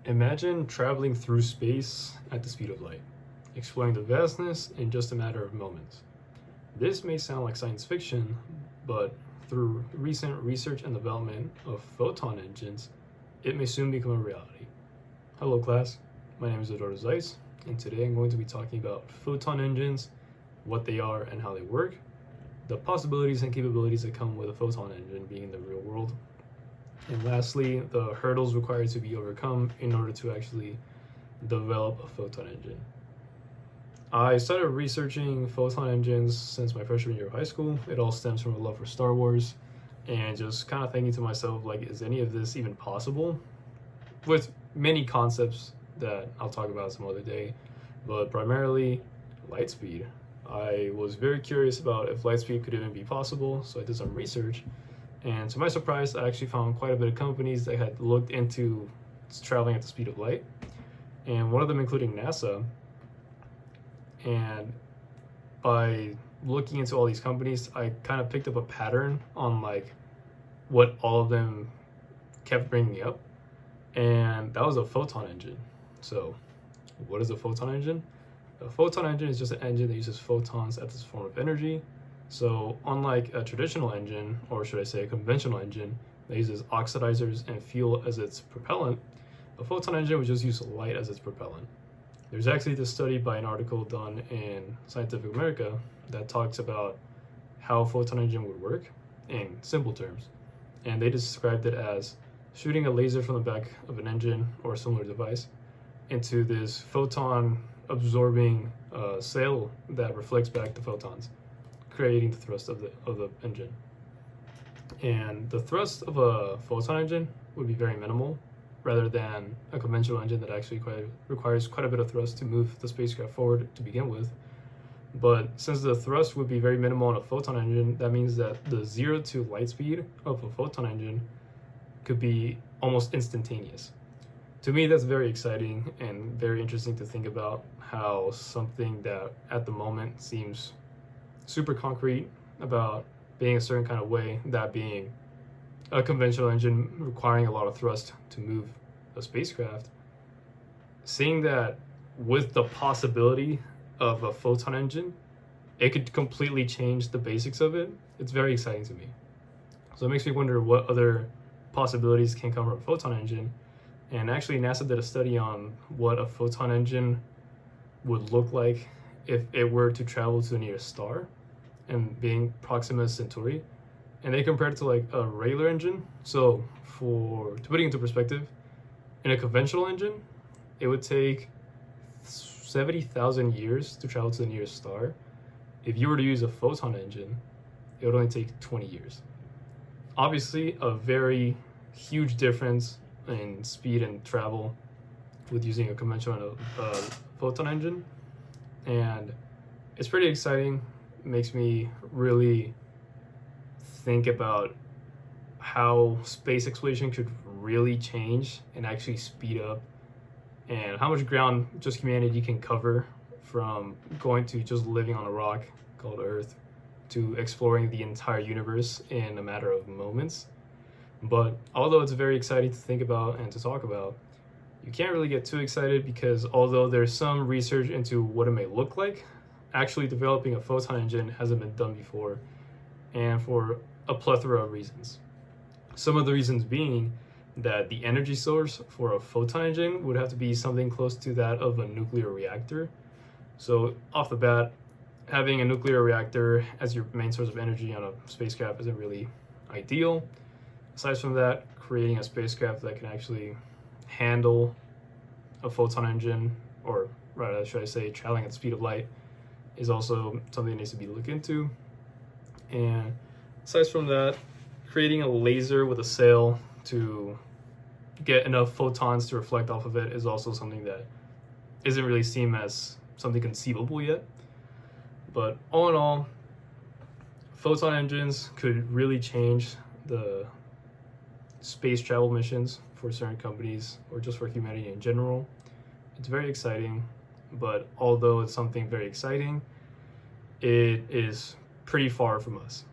Imagine traveling through space at the speed of light, exploring the vastness in just a matter of moments. This may sound like science fiction, but through recent research and development of photon engines, it may soon become a reality. Hello, class. My name is Eduardo Zeiss, and today I'm going to be talking about photon engines, what they are and how they work, the possibilities and capabilities that come with a photon engine being in the real world, and lastly, the hurdles required to be overcome in order to actually develop a photon engine. I started researching photon engines since my freshman year of high school. It all stems from a love for Star Wars and just kind of thinking to myself, like, is any of this even possible? With many concepts that I'll talk about some other day, but primarily light speed. I was very curious about if light speed could even be possible, so I did some research. And to my surprise, I actually found quite a bit of companies that had looked into traveling at the speed of light, and one of them including NASA. And by looking into all these companies, I kind of picked up a pattern on like what all of them kept bringing up, and that was a photon engine. So what is a photon engine? A photon engine is just an engine that uses photons as a form of energy. So unlike a traditional engine, or should I say a conventional engine, that uses oxidizers and fuel as its propellant, a photon engine would just use light as its propellant. There's actually this study by an article done in Scientific America that talks about how a photon engine would work in simple terms. And they described it as shooting a laser from the back of an engine or a similar device into this photon absorbing sail that reflects back the photons, creating the thrust of the engine. And the thrust of a photon engine would be very minimal, rather than a conventional engine that actually requires quite a bit of thrust to move the spacecraft forward to begin with. But since the thrust would be very minimal on a photon engine, that means that the 0 to light speed of a photon engine could be almost instantaneous. To me, that's very exciting and very interesting to think about how something that at the moment seems super concrete about being a certain kind of way, that being a conventional engine requiring a lot of thrust to move a spacecraft, seeing that with the possibility of a photon engine, it could completely change the basics of it. It's very exciting to me. So it makes me wonder what other possibilities can come from a photon engine. And actually, NASA did a study on what a photon engine would look like if it were to travel to the nearest star, and being Proxima Centauri, and they compared it to like a regular engine. So to put it into perspective, in a conventional engine, it would take 70,000 years to travel to the nearest star. If you were to use a photon engine, it would only take 20 years. Obviously, a very huge difference in speed and travel with using a conventional photon engine, and it's pretty exciting. It makes me really think about how space exploration could really change and actually speed up, and how much ground just humanity can cover from going to just living on a rock called Earth to exploring the entire universe in a matter of moments. But although it's very exciting to think about and to talk about, you can't really get too excited, because although there's some research into what it may look like, actually developing a photon engine hasn't been done before, and for a plethora of reasons. Some of the reasons being that the energy source for a photon engine would have to be something close to that of a nuclear reactor. So off the bat, having a nuclear reactor as your main source of energy on a spacecraft isn't really ideal. Aside from that, creating a spacecraft that can actually handle a photon engine, or rather should I say traveling at the speed of light, is also something that needs to be looked into. And aside from that, creating a laser with a sail to get enough photons to reflect off of it is also something that isn't really seen as something conceivable yet. But all in all, photon engines could really change the space travel missions for certain companies, or just for humanity in general. It's very exciting, but although it's something very exciting, it is pretty far from us.